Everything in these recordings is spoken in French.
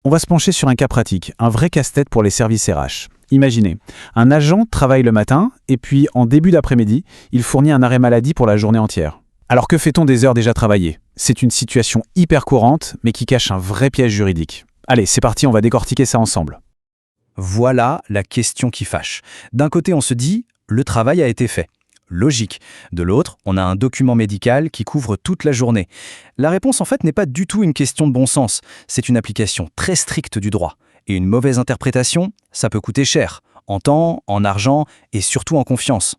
On va se pencher sur un cas pratique, un vrai casse-tête pour les services RH. Imaginez, un agent travaille le matin et puis en début d'après-midi, il fournit un arrêt maladie pour la journée entière. Alors que fait-on des heures déjà travaillées? C'est une situation hyper courante, mais qui cache un vrai piège juridique. Allez, c'est parti, on va décortiquer ça ensemble. Voilà la question qui fâche. D'un côté, on se dit « le travail a été fait ». Logique. De l'autre, on a un document médical qui couvre toute la journée. La réponse, en fait, n'est pas du tout une question de bon sens. C'est une application très stricte du droit. Et une mauvaise interprétation, ça peut coûter cher. En temps, en argent et surtout en confiance.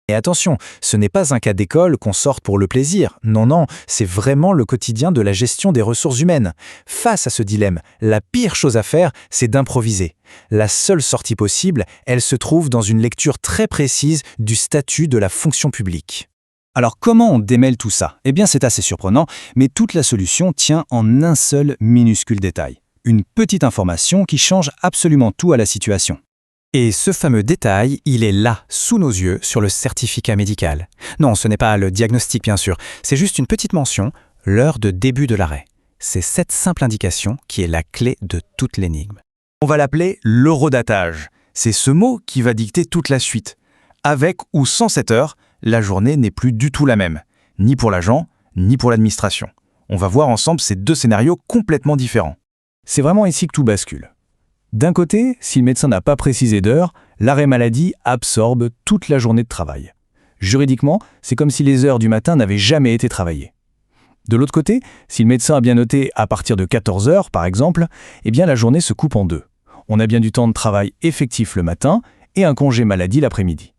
Et attention, ce n'est pas un cas d'école qu'on sorte pour le plaisir. Non, non, c'est vraiment le quotidien de la gestion des ressources humaines. Face à ce dilemme, la pire chose à faire, c'est d'improviser. La seule sortie possible, elle se trouve dans une lecture très précise du statut de la fonction publique. Alors comment on démêle tout ça? Eh bien c'est assez surprenant, mais toute la solution tient en un seul minuscule détail. Une petite information qui change absolument tout à la situation. Et ce fameux détail, il est là, sous nos yeux, sur le certificat médical. Non, ce n'est pas le diagnostic bien sûr, c'est juste une petite mention, l'heure de début de l'arrêt. C'est cette simple indication qui est la clé de toute l'énigme. On va l'appeler l'horodatage. C'est ce mot qui va dicter toute la suite. Avec ou sans cette heure, la journée n'est plus du tout la même, ni pour l'agent, ni pour l'administration. On va voir ensemble ces deux scénarios complètement différents. C'est vraiment ici que tout bascule. D'un côté, si le médecin n'a pas précisé d'heure, l'arrêt maladie absorbe toute la journée de travail. Juridiquement, c'est comme si les heures du matin n'avaient jamais été travaillées. De l'autre côté, si le médecin a bien noté à partir de 14 heures, par exemple, eh bien la journée se coupe en deux. On a bien du temps de travail effectif le matin et un congé maladie l'après-midi.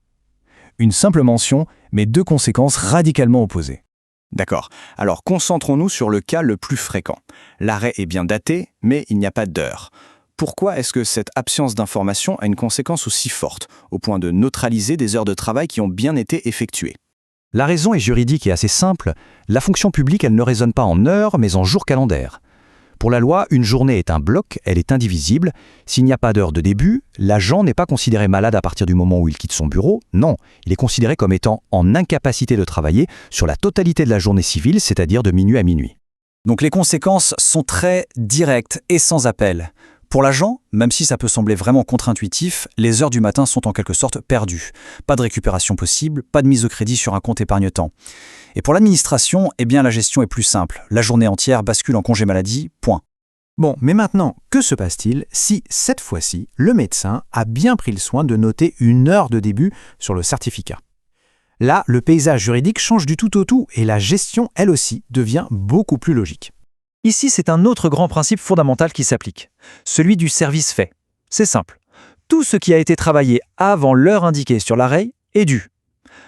Une simple mention, mais deux conséquences radicalement opposées. D'accord. Alors concentrons-nous sur le cas le plus fréquent. L'arrêt est bien daté, mais il n'y a pas d'heure. Pourquoi est-ce que cette absence d'information a une conséquence aussi forte, au point de neutraliser des heures de travail qui ont bien été effectuées? La raison est juridique et assez simple. La fonction publique, elle ne raisonne pas en heures, mais en jours calendaires. Pour la loi, une journée est un bloc, elle est indivisible. S'il n'y a pas d'heure de début, l'agent n'est pas considéré malade à partir du moment où il quitte son bureau. Non, il est considéré comme étant en incapacité de travailler sur la totalité de la journée civile, c'est-à-dire de minuit à minuit. Donc les conséquences sont très directes et sans appel. Pour l'agent, même si ça peut sembler vraiment contre-intuitif, les heures du matin sont en quelque sorte perdues. Pas de récupération possible, pas de mise au crédit sur un compte épargne-temps. Et pour l'administration, eh bien la gestion est plus simple. La journée entière bascule en congé maladie, point. Bon, mais maintenant, que se passe-t-il si, cette fois-ci, le médecin a bien pris le soin de noter une heure de début sur le certificat? Là, le paysage juridique change du tout au tout et la gestion, elle aussi, devient beaucoup plus logique. Ici, c'est un autre grand principe fondamental qui s'applique, celui du service fait. C'est simple. Tout ce qui a été travaillé avant l'heure indiquée sur l'arrêt est dû.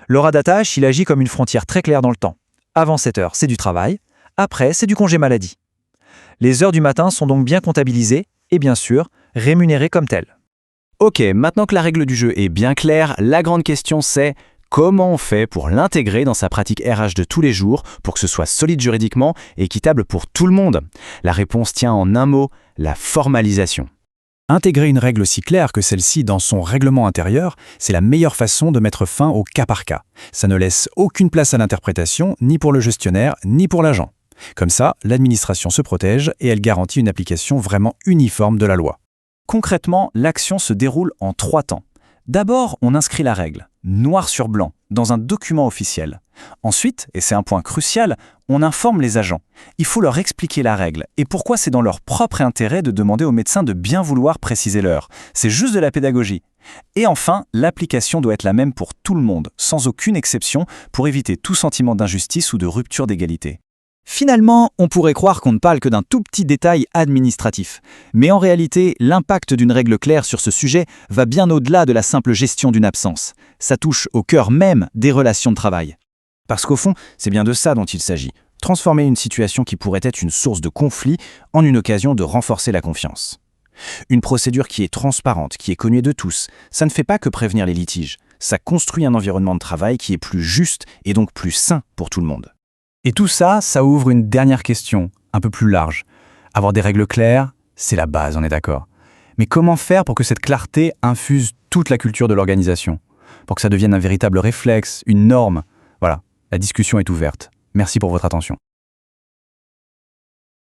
L'horodatage, il agit comme une frontière très claire dans le temps. Avant cette heure, c'est du travail. Après, c'est du congé maladie. Les heures du matin sont donc bien comptabilisées et bien sûr, rémunérées comme telles. Ok, maintenant que la règle du jeu est bien claire, la grande question c'est comment on fait pour l'intégrer dans sa pratique RH de tous les jours pour que ce soit solide juridiquement et équitable pour tout le monde? La réponse tient en un mot, la formalisation. Intégrer une règle aussi claire que celle-ci dans son règlement intérieur, c'est la meilleure façon de mettre fin au cas par cas. Ça ne laisse aucune place à l'interprétation, ni pour le gestionnaire, ni pour l'agent. Comme ça, l'administration se protège et elle garantit une application vraiment uniforme de la loi. Concrètement, l'action se déroule en 3 temps. D'abord, on inscrit la règle, noir sur blanc, dans un document officiel. Ensuite, et c'est un point crucial, on informe les agents. Il faut leur expliquer la règle et pourquoi c'est dans leur propre intérêt de demander au médecin de bien vouloir préciser l'heure. C'est juste de la pédagogie. Et enfin, l'application doit être la même pour tout le monde, sans aucune exception, pour éviter tout sentiment d'injustice ou de rupture d'égalité. Finalement, on pourrait croire qu'on ne parle que d'un tout petit détail administratif. Mais en réalité, l'impact d'une règle claire sur ce sujet va bien au-delà de la simple gestion d'une absence. Ça touche au cœur même des relations de travail. Parce qu'au fond, c'est bien de ça dont il s'agit. Transformer une situation qui pourrait être une source de conflit en une occasion de renforcer la confiance. Une procédure qui est transparente, qui est connue de tous, ça ne fait pas que prévenir les litiges. Ça construit un environnement de travail qui est plus juste et donc plus sain pour tout le monde. Et tout ça, ça ouvre une dernière question, un peu plus large. Avoir des règles claires, c'est la base, on est d'accord. Mais comment faire pour que cette clarté infuse toute la culture de l'organisation? Pour que ça devienne un véritable réflexe, une norme? Voilà, la discussion est ouverte. Merci pour votre attention.